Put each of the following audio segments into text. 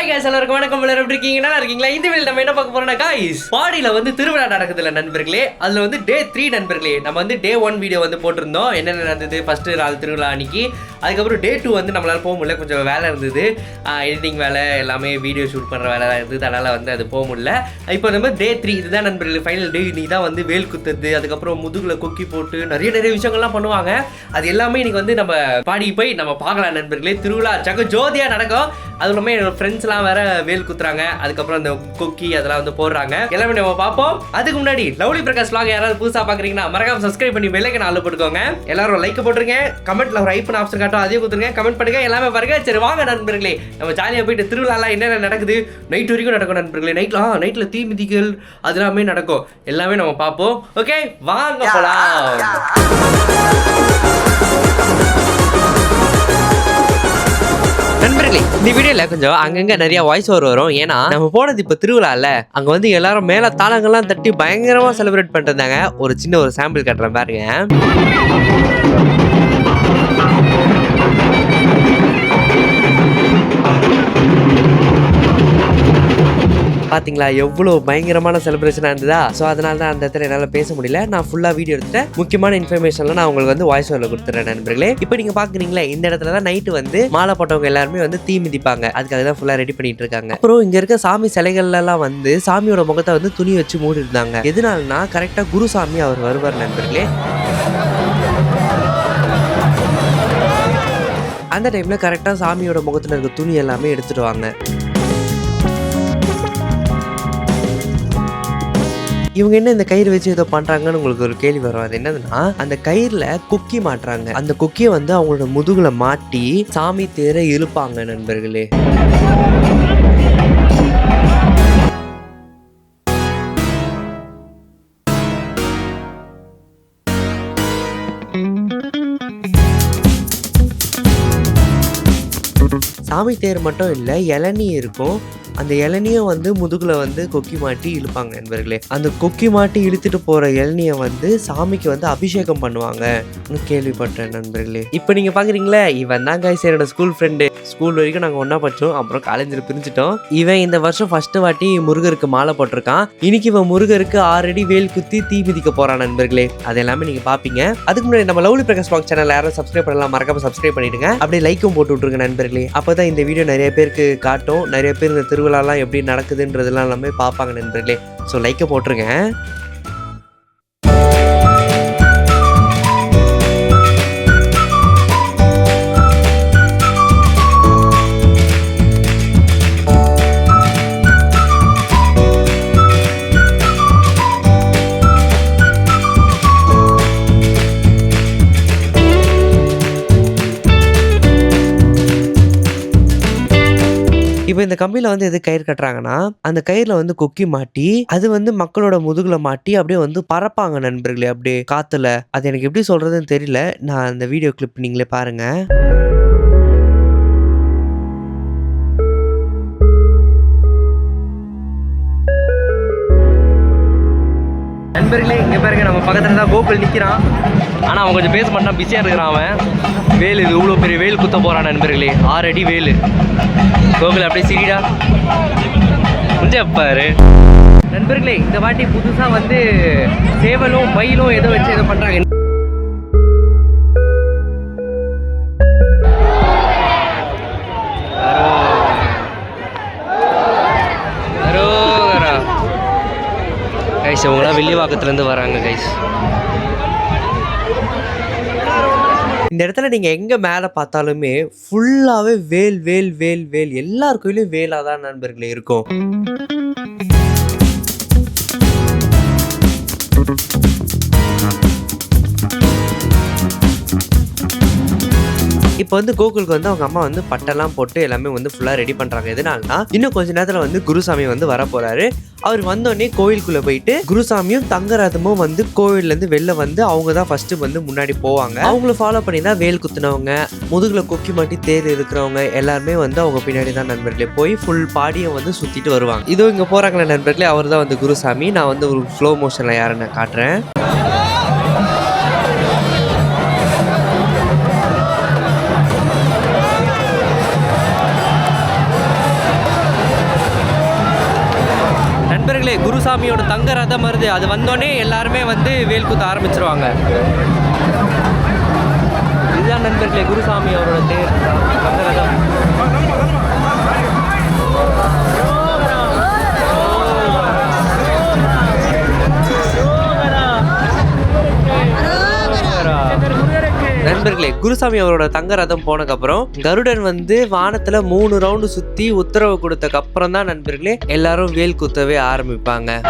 guys, எல்லாருக்கும் வணக்கம். எல்லாரும் எப்படி இருக்கீங்க? நல்லா இருக்கீங்களா? இந்த வீடியோல நம்ம என்ன பார்க்க போறோம்னா guys, பாடியில வந்து திருவிழா நடக்குதுல நண்பர்களே. அதுல வந்து டே 3 நண்பர்களே. நம்ம வந்து டே 1 வீடியோ வந்து போட்டுருந்தோம். என்னென்ன நடந்தது ஃபர்ஸ்ட் நாள் திருவிழா அன்னைக்கு. அதுக்கப்புறம் டே 2 வந்து நம்மளால போக முடியல, கொஞ்சம் வேலை இருந்தது. எடிட்டிங் வேலை எல்லாமே வீடியோ ஷூட் பண்ற வேலை இருந்தது. அதனால வந்து அது போக முடியல. இப்போ நம்ம டே 3 இதுதான் நண்பர்களே ஃபைனல் டே. இன்னைக்கு தான் வந்து வேல் குத்துறது, அதுக்கப்புறம் முதுகுல கொக்கி போட்டு நிறைய விஷயங்கள்லாம் பண்ணுவாங்க. அது எல்லாமே இன்னைக்கு வந்து நம்ம பாடி போய் நம்ம பார்க்கலாம் நண்பர்களே. திருவிழா சக ஜோதியா நடக்கும். அது இல்லாமல் என்னோட ஃப்ரெண்ட்ஸ்லாம் வேற வேல் குத்துறாங்க, அதுக்கப்புறம் அந்த கொக்கி அதெல்லாம் வந்து போடுறாங்க. எல்லாமே நம்ம பார்ப்போம். அதுக்கு முன்னாடி லவ்லி பிரகாஷ் vlog யாராவது புதுசாக பார்க்குறீங்கன்னா மறக்காம சப்ஸ்கிரைப் பண்ணி பெல் ஐகான் ஆல்ல போட்டுக்கோங்க. எல்லாரும் லைக் போட்டுருங்க, கமெண்ட்ல ஒரு ஐப்பன் ஆப்ஷன் காட்டும், அதையும் கொடுத்துருங்க, கமெண்ட் பண்ணுங்க, எல்லாமே பாருங்க. சரி வாங்க நண்பர்களே, நம்ம ஜாலியாக போயிட்டு திருவிழாலாம் என்னென்ன நடக்குது நைட் வரைக்கும் நடக்கும் நண்பர்களே. நைட்ல தீ மிதிகள் அது எல்லாமே நடக்கும். எல்லாமே நம்ம பார்ப்போம். ஓகே வாங்க போலாம். நண்பர்களே, இந்த வீடியோல கொஞ்சம் அங்கங்க நிறைய வாய்ஸ் ஓவர் வரும். ஏன்னா நம்ம போனது இப்ப திருவிழால, அங்க வந்து எல்லாரும் மேல தாளங்கள்லாம் தட்டி பயங்கரமா செலிப்ரேட் பண்ணிருந்தாங்க. ஒரு சின்ன ஒரு சாம்பிள் காட்டுறேன் பாருங்க. பாத்தீங்களா எவ்வளவு பயங்கரமான செலிப்ரேஷனா இருந்ததா? ஸோ அதனால தான் அந்த இடத்துல என்னால் பேச முடியல. நான் ஃபுல்லா வீடியோ எடுத்துட்டேன். முக்கியமான இன்ஃபர்மேஷன்லாம் நான் உங்களுக்கு வந்து வாய்ஸ் ஓவரில் கொடுத்துறேன் நண்பர்களே. இப்போ நீங்க பாக்குறீங்களா, இந்த இடத்துல தான் நைட்டு வந்து மாலை போட்டவங்க எல்லாருமே வந்து தீ மிதிப்பாங்க. அதுக்காக தான் ஃபுல்லா ரெடி பண்ணிட்டு இருக்காங்க. அப்புறம் இங்க இருக்க சாமி சிலைகள்ல எல்லாம் வந்து சாமியோட முகத்தை வந்து துணி வச்சு மூடி இருந்தாங்க. எதனாலனா கரெக்டா குருசாமி அவர் வருவார் நண்பர்களே. அந்த டைம்ல கரெக்டா சாமியோட முகத்துல இருக்க துணி எல்லாமே எடுத்துடுவாங்க. இவங்க என்ன இந்த கயிறு வச்சு ஏதோ பண்றாங்கன்னு உங்களுக்கு ஒரு கேள்வி வரும். அது என்னதுன்னா, அந்த கயிறுல கொக்கி மாட்டுறாங்க. அந்த கொக்கியை வந்து அவங்களோட முதுகுல மாட்டி சாமி தேரை இழுப்பாங்க நண்பர்களே. சாமி தேர் மட்டும் இல்ல, இளநீ இருக்கும். அந்த இளநியை வந்து முதுகுல வந்து கொக்கி மாட்டி இழுப்பாங்க நண்பர்களே. அந்த கொக்கி மாட்டி இழுத்துட்டு போற இளநியை வந்து சாமிக்கு வந்து அபிஷேகம் பண்ணுவாங்க கேள்விப்பட்டேன் நண்பர்களே. இப்போ நீங்க பாக்குறீங்களா, இவன் தான் guys என்னோட ஸ்கூல் ஃப்ரெண்டு. ஸ்கூல் வரைக்கும் நாங்க ஒன்னா படிச்சோம், அப்புறம் காலேஜில் பிரிஞ்சுட்டோம். இவன் இந்த வருஷம் ஃபர்ஸ்ட் வாட்டி முருகருக்கு மாலை போட்டிருக்கான். இன்னைக்கு இவன் முருகருக்கு ஆல்ரெடி வேல் குத்தி தீ மிதிக்க போறான் நண்பர்களே. அது எல்லாமே நீங்க பாப்பீங்க. அதுக்கு முன்னாடி நம்ம லவ்லி பிரகாஷ் vlog சேனல் யாரும் சப்ஸ்கிரைப் பண்ணலாம், மறக்காம சப்ஸ்கிரைப் பண்ணிடுங்க. அப்படியே லைக்கும் போட்டு விட்டுருங்க நண்பர்களே. அப்பதான் இந்த வீடியோ நிறைய பேருக்கு காட்டும். நிறைய பேர் இந்த திருவிழாலாம் எப்படி நடக்குதுன்றதெல்லாம் எல்லாமே பார்ப்பாங்க நண்பர்களே. ஸோ லைக்கை போட்டுருங்க. இப்போ இந்த கம்பியில வந்து எது கயிறு கட்டுறாங்கன்னா, அந்த கயிறுல வந்து கொக்கி மாட்டி அது வந்து மக்களோட முதுகுல மாட்டி அப்படியே வந்து பறப்பாங்க நண்பர்களே, அப்படியே காத்துல. அது எனக்கு எப்படி சொல்றதுன்னு தெரியல. நான் அந்த வீடியோ கிளிப் நீங்களே பாருங்க. நண்பர்களே, இங்க பாருங்க, நம்ம பக்கத்துல தான் கோகுல் நிக்கிறான். ஆனா அவன் கொஞ்சம் பேச மாட்டான், பிஸியா இருக்கிறான் அவன். வேலு, இது இவ்வளவு பெரிய வேல் குத்த போறான் நண்பர்களே. 6 அடி வேலு. கோகுல் அப்படியே சிரிடா பாரு. நண்பர்களே, இந்த வாட்டி புதுசா வந்து சேவலும் மயிலும் ஏதோ வச்சு ஏதோ பண்றாங்க. கைஸ் அவங்களாம் வில்லிவாக்கத்துலேருந்து வராங்க கைஸ். இந்த இடத்துல நீங்கள் எங்கே மேலே பார்த்தாலுமே ஃபுல்லாகவே வேல் வேல் வேல் வேல். எல்லார் கோயிலும் வேலாக தான் நண்பர்களே இருக்கும். இப்போ வந்து கோகுலுக்கு வந்து அவங்க அம்மா வந்து பட்டெல்லாம் போட்டு எல்லாமே வந்து ஃபுல்லாக ரெடி பண்ணுறாங்க. எதனாலனா, இன்னும் கொஞ்ச நேரத்தில் வந்து குருசாமி வந்து வர போகிறாரு. அவர் வந்தோடனே கோயிலுக்குள்ளே போயிட்டு குருசாமியும் தங்கரதமும் வந்து கோவில்லேருந்து வெளில வந்து அவங்க தான் ஃபஸ்ட்டு வந்து முன்னாடி போவாங்க. அவங்கள ஃபாலோ பண்ணி தான் வேல் குத்துனவங்க, முதுகுல கொக்கி மாட்டி தேர் இருக்கிறவங்க எல்லாருமே வந்து அவங்க பின்னாடி தான் நண்பர்களே போய் ஃபுல் பாடியை வந்து சுற்றிட்டு வருவாங்க. இதோ இங்கே போகிறாங்களே நண்பர்களே, அவர் தான் வந்து குருசாமி. நான் வந்து ஒரு ஸ்லோ மோஷனில் யாருன்னு காட்டுறேன். நண்பர்களே, குருசாமியோட தங்க ரதம் வருது. அது வந்தோடனே எல்லாருமே வந்து வேல் குத்த ஆரம்பிச்சிருவாங்க. இதுதான் நண்பர்களே குருசாமி அவரோட தேர் தங்க ரதம். நண்பர்களே, குருசாமி அவரோட தங்க ரதம் போனதுக்கப்புறம் கருடன் வந்து வானத்துல 3 ரவுண்டு சுத்தி உத்தரவு கொடுத்தக்கு அப்புறம் தான் நண்பர்களே எல்லாரும் வேல் குத்தவே ஆரம்பிப்பாங்க.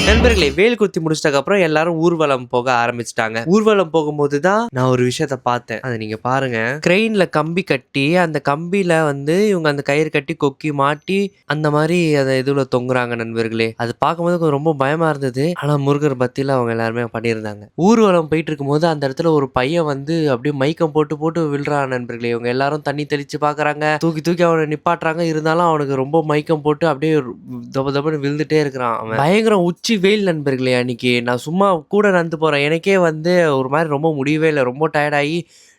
நண்பர்களே, வேல் குத்தி முடிச்சதுக்கு அப்புறம் எல்லாரும் ஊர்வலம் போக ஆரம்பிச்சிட்டாங்க. ஊர்வலம் போகும்போது தான் நான் ஒரு விஷயத்த பார்த்தேன். அதை நீங்க பாருங்க. கிரெயின்ல கம்பி கட்டி அந்த கம்பியில வந்து இவங்க அந்த கயிறு கட்டி கொக்கி மாட்டி அந்த மாதிரி அதை இதுல தொங்குறாங்க நண்பர்களே. அது பார்க்கும்போது ரொம்ப பயமா இருந்தது. ஆனா முருகர் பத்தியில அவங்க எல்லாருமே பண்ணியிருந்தாங்க. ஊர்வலம் போயிட்டு இருக்கும்போது அந்த இடத்துல ஒரு பையன் வந்து அப்படியே மைக்கம் போட்டு போட்டு விழுறான் நண்பர்களே. இவங்க எல்லாரும் தண்ணி தெளிச்சு பாக்குறாங்க, தூக்கி தூக்கி அவனை நிப்பாட்டுறாங்க. இருந்தாலும் அவனுக்கு ரொம்ப மைக்கம் போட்டு அப்படியே தப தபன்னு விழுந்துட்டே இருக்கிறான். அவன் பயங்கர உச்சி வெயில் நண்பர்களே. அன்னைக்கு நான் சும்மா கூட நடந்து போறேன். எனக்கே வந்து ஒரு மாதிரி ரொம்ப முடியவே இல்லை. ரொம்ப டயர்டாகி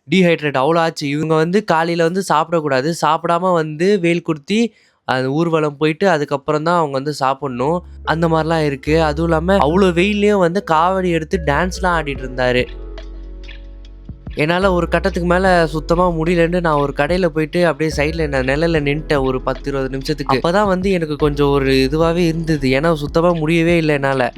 டீஹைட்ரேட் அவ்வளோ ஆச்சு. இவங்க வந்து காலையில் வந்து சாப்பிடக்கூடாது, சாப்பிடாம வந்து வேல் குத்தி அது ஊர்வலம் போயிட்டு அதுக்கப்புறம் தான் அவங்க வந்து சாப்பிடணும். அந்த மாதிரிலாம் இருக்கு. அதுவும் இல்லாமல் அவ்வளோ வெயிலையும் வந்து காவடி எடுத்து டான்ஸ்லாம் ஆடிட்டு இருந்தாரு. என்னால் ஒரு கட்டத்துக்கு மேலே சுத்தமாக முடியலன்னு நான் ஒரு கடையில் போயிட்டு அப்படியே சைடில் நான் நிழலில் நின்ட்டேன் ஒரு 10-20 நிமிஷத்துக்கு. அப்போ தான் வந்து எனக்கு கொஞ்சம் ஒரு இதுவாகவே இருந்தது. ஏன்னா சுத்தமாக முடியவே இல்லை என்னால்.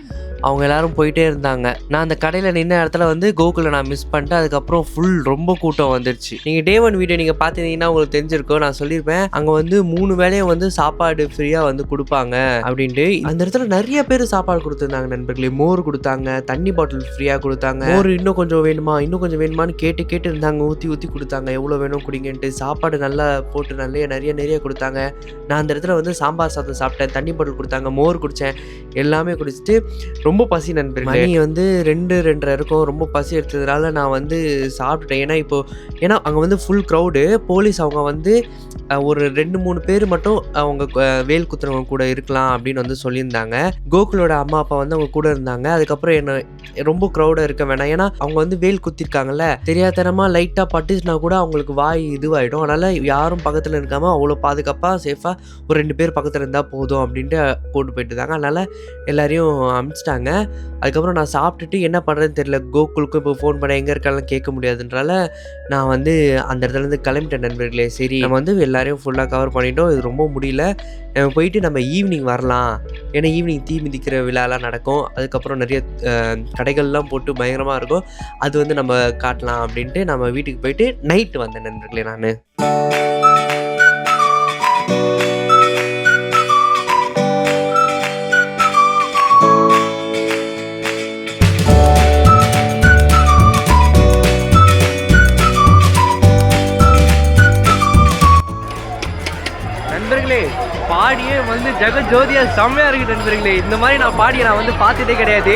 அவங்க எல்லாரும் போயிட்டே இருந்தாங்க. நான் அந்த கடையில் நின்ன இடத்துல வந்து கோகுலை நான் மிஸ் பண்ணிட்டேன். அதுக்கப்புறம் ஃபுல் ரொம்ப கூட்டம் வந்துருச்சு. நீங்கள் டே 1 வீடியோ நீங்கள் பார்த்துருந்தீங்கன்னா உங்களுக்கு தெரிஞ்சிருக்கும். நான் சொல்லியிருப்பேன் அங்கே வந்து 3 வேளையும் வந்து சாப்பாடு ஃப்ரீயாக வந்து கொடுப்பாங்க அப்படின்ட்டு. அந்த இடத்துல நிறைய பேர் சாப்பாடு கொடுத்துருந்தாங்க நண்பர்களே. மோர் கொடுத்தாங்க, தண்ணி பாட்டில் ஃப்ரீயாக கொடுத்தாங்க. மோர் இன்னும் கொஞ்சம் வேணுமான்னு கேட்டு இருந்தாங்க. ஊற்றி கொடுத்தாங்க, எவ்வளோ வேணும் குடிங்கன்ட்டு. சாப்பாடு நல்லா போட்டு நிறைய கொடுத்தாங்க. நான் அந்த இடத்துல வந்து சாம்பார் சாதம் சாப்பிட்டேன், தண்ணி பாட்டில் கொடுத்தாங்க, மோர் குடித்தேன், எல்லாமே குடிச்சிட்டு ரொம்ப பசி நண்பர்களே. மணி வந்து 2-2:30 இருக்கும். ரொம்ப பசி எடுத்ததுனால நான் வந்து சாப்பிட்டுட்டேன். ஏன்னா அங்கே வந்து ஃபுல் க்ரௌடு. போலீஸ் அவங்க வந்து ஒரு 2-3 பேர் மட்டும் அவங்க வேல் குத்துறவங்க கூட இருக்கலாம் அப்படின்னு வந்து சொல்லியிருந்தாங்க. கோகுலோட அம்மா அப்பா வந்து அவங்க கூட இருந்தாங்க. அதுக்கப்புறம் என்ன ரொம்ப க்ரௌடாக இருக்க வேணாம், ஏன்னா அவங்க வந்து வேல் குத்திருக்காங்கல்ல, தெரியாதனமாக லைட்டாக பட்டுச்சுன்னா கூட அவங்களுக்கு வாய் இதுவாகிடும். அதனால் யாரும் பக்கத்தில் இருக்காமல் அவ்வளோ பாதுகாப்பாக சேஃபாக ஒரு 2 பேர் பக்கத்தில் இருந்தால் போதும் அப்படின்ட்டு போட்டு போயிட்டு இருந்தாங்க. அதனால் எல்லாரையும் அனுப்பிச்சிட்டாங்க. அதுக்கப்புறம் நான் சாப்பிட்டுட்டு என்ன பண்ணுறதுன்னு தெரியல. கோகுலுக்கும் இப்போ ஃபோன் பண்ண எங்கே இருக்காலும் கேட்க முடியாதுன்றால நான் வந்து அந்த இடத்துலேருந்து கிளம்பிட்டேன் நண்பர்களே. சரி, நம்ம வந்து எல்லாரையும் ஃபுல்லாக கவர் பண்ணிட்டோம், இது ரொம்ப முடியல, நம்ம போயிட்டு நம்ம ஈவினிங் வரலாம். ஏன்னா ஈவினிங் தீ மிதிக்கிற விழாலாம் நடக்கும். அதுக்கப்புறம் நிறைய கடைகள்லாம் போட்டு பயங்கரமாக இருக்கும். அது வந்து நம்ம காட்டலாம் அப்படின்ட்டு நம்ம வீட்டுக்கு போயிட்டு நைட்டு வந்தேன் நண்பர்களே. நான் நண்பர்களே, பாடியே வந்து ஜெகஜோதியாக செம்மையாக இருக்குது நண்பர்களே. இந்த மாதிரி நான் பாடியை நான் வந்து பார்த்ததே கிடையாது.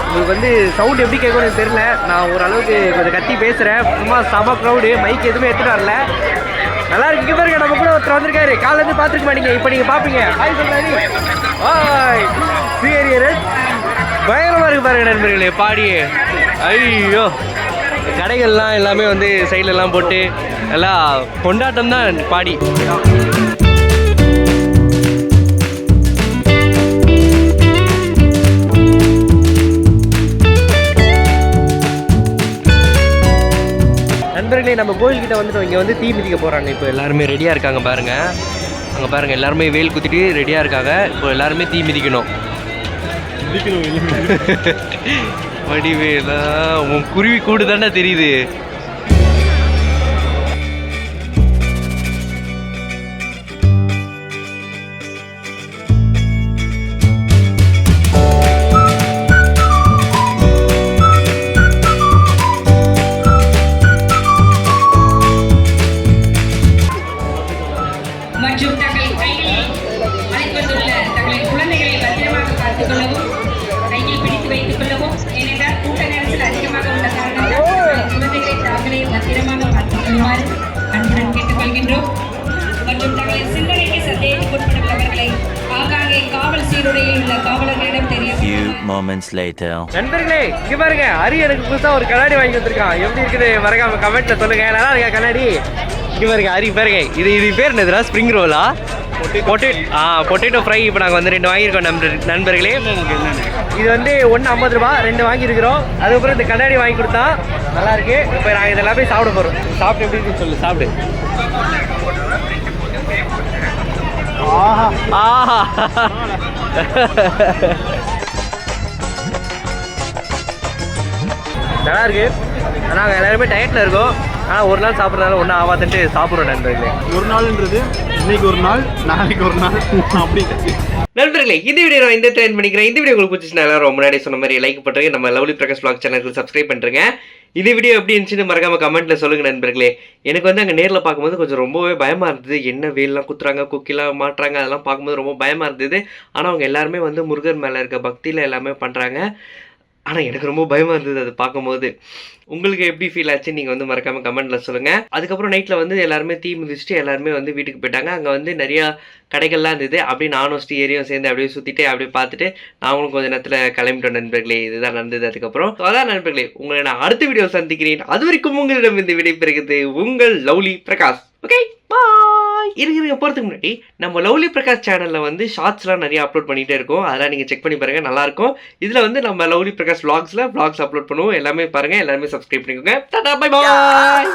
உங்களுக்கு வந்து சவுண்ட் எப்படி கேட்கணும்னு தெரியல. நான் ஓரளவுக்கு கொஞ்சம் கத்தி பேசுகிறேன். சும்மா செம க்ரௌடு, மைக் எதுவுமே எடுத்துகிட்டு வரல. நல்லா இருக்கு. இங்கே பாருங்க, நம்ம கூட ஒருத்தர் வந்திருக்காரு. காலேருந்து பார்த்துருக்க மாட்டீங்க, இப்போ நீங்கள் பார்ப்பீங்க. ஹாய் சொல்றாரு. ஹாய் சீரியர், பயங்கரமாக இருக்கு பாருங்க நண்பர்களே பாடியே. ஐயோ, கடைகள்லாம் எல்லாமே வந்து சைட்லலாம் போட்டு எல்லாம் கொண்டாட்டம் தான் பாடி. நண்பர்களே, நம்ம கோயில்கிட்ட வந்துட்டோம். இங்கே வந்து தீ மிதிக்க போகிறாங்க. இப்போ எல்லாருமே ரெடியாக இருக்காங்க பாருங்கள். அங்கே பாருங்கள் எல்லாருமே வேல் குத்திட்டு ரெடியாக இருக்காங்க. இப்போ எல்லாருமே தீ மிதிக்கணும். வடிவேலா உன் குருவி கூடு தானே தெரியுது. மற்றும் தங்கள் கைகளில் அழைத்து வந்துள்ள தங்களின் குழந்தைகளை பத்திரமாக பார்த்துக் கொள்ளவும், கையில் பிடித்து வைத்துக் கொள்ளவும். ஏனென்றால் கூட்ட நெரிசல் அதிகமாக உள்ள காரணத்தால் தங்களின் குழந்தைகளை தாங்களே பத்திரமாக பார்த்துக் கொள்ளுமாறு அன்புடன் கேட்டுக்கொள்கின்றோம். மற்றும் தங்களின் சிந்தனைக்கு சந்தேகத்துக்கு உட்பட்டுள்ளவர்களை ஆங்காங்கே காவல் சீருடையில் உள்ள காவலர்களிடம் தெரியும். நண்பர்களே இங்க பாருங்க, ஹரி எனக்கு புதுசா ஒரு கண்ணாடி வாங்கி வந்திருக்கான். எப்படி இருக்குது மறக்காம கமெண்ட்ல சொல்லுங்க. நல்லா இருக்கா கண்ணாடி? இங்கே பாருங்க ஹரி பாருங்க, இது பேர் என்னதுடா? ஸ்ப்ரிங் ரோலா? Potato fry. இப்போ நாங்கள் வந்து 2 வாங்கியிருக்கோம் நண்பர்களே. இது வந்து 1 50 ரூபா, 2 வாங்கியிருக்கிறோம். அதுக்கப்புறம் இந்த கண்ணாடி வாங்கி கொடுத்தா நல்லா இருக்கு. இப்போ நாங்கள் இதெல்லாம் போய் சாப்பிட போகிறோம். சாப்பிட்டு எப்படி இருக்குன்னு சொல்லு. சாப்பிடு. ஆஹா நல்லா இருக்கு. நாங்கள் எல்லாருமே டயட்டில் இருக்கோம். ஆனால் ஒரு நாள் சாப்பிட்றதுனால ஒன்றும் ஆகாதுன்ட்டு சாப்பிட்றோம் நண்பர்களே. ஒரு நாள்ன்றது இன்னைக்கு ஒரு நாள், நாளைக்கு ஒரு நாள் அப்படி. நண்பர்களே இந்த வீடியோ நான் இந்த ட்ரெயின் பண்ணிக்கிறேன். இந்த வீடியோ உங்களுக்கு பிடிச்சிச்சுன்னா எல்லாரும் முன்னாடி சொன்ன மாதிரி லைக் பண்ணுறேங்க. நம்ம லவ்லி பிரகாஷ் vlog சேனலுக்கு சப்ஸ்கிரைப் பண்ணுறேங்க. இந்த வீடியோ எப்படி இருந்துச்சுன்னு மறக்காம கமெண்ட்டில் சொல்லுங்கள் நண்பர்களே. எனக்கு வந்து அங்கே நேரில் பார்க்கும்போது கொஞ்சம் ரொம்பவே பயமாக இருந்தது. என்ன வேல்லாம் குத்துறாங்க, குக்கிலாம் மாட்டுறாங்க, அதெல்லாம் பார்க்கும்போது ரொம்ப பயமாக இருந்தது. ஆனால் அவங்க எல்லாருமே வந்து முருகர் மேலே இருக்க பக்தியில் எல்லாமே பண்ணுறாங்க. ஆனால் எனக்கு ரொம்ப பயமாக இருந்தது அது பார்க்கும்போது. உங்களுக்கு எப்படி ஃபீல் ஆச்சு நீங்கள் வந்து மறக்காமல் கமெண்ட்டில் சொல்லுங்கள். அதுக்கப்புறம் நைட்டில் வந்து எல்லாருமே தீ மிதிச்சுட்டு எல்லாருமே வந்து வீட்டுக்கு போயிட்டாங்க. அங்கே வந்து நிறையா கடைகள்லாம் இருந்தது. அப்படியே நானும் ஸ்ரீஹரியும் சேர்ந்து அப்படியே சுற்றிட்டு அப்படியே பார்த்துட்டு நாங்களும் கொஞ்சம் நேரத்தில் கிளம்பிட்டோம் நண்பர்களே. இதுதான் நடந்தது. அதுக்கப்புறம் அதான் நண்பர்களே, உங்களை நான் அடுத்த வீடியோ சந்திக்கிறேன். அது வரைக்கும் உங்களிடம் இந்த விடை பெறுகிறது உங்கள் லவ்லி பிரகாஷ். Okay bye. இருக்க போகிறதுக்கு முன்னாடி நம்ம லவ்லி பிரகாஷ் சேனலில் வந்து ஷார்ட்ஸ்லாம் நிறைய அப்லோட் பண்ணிகிட்டே இருக்கோம். அதெல்லாம் நீங்கள் செக் பண்ணி பாருங்கள், நல்லாயிருக்கும். இதில் வந்து நம்ம லவ்லி பிரகாஷ் vlogs அப்லோட் பண்ணுவோம். எல்லாமே பாருங்கள், எல்லாருமே சப்ஸ்கிரைப் பண்ணிக்கோங்க. Tata bye bye.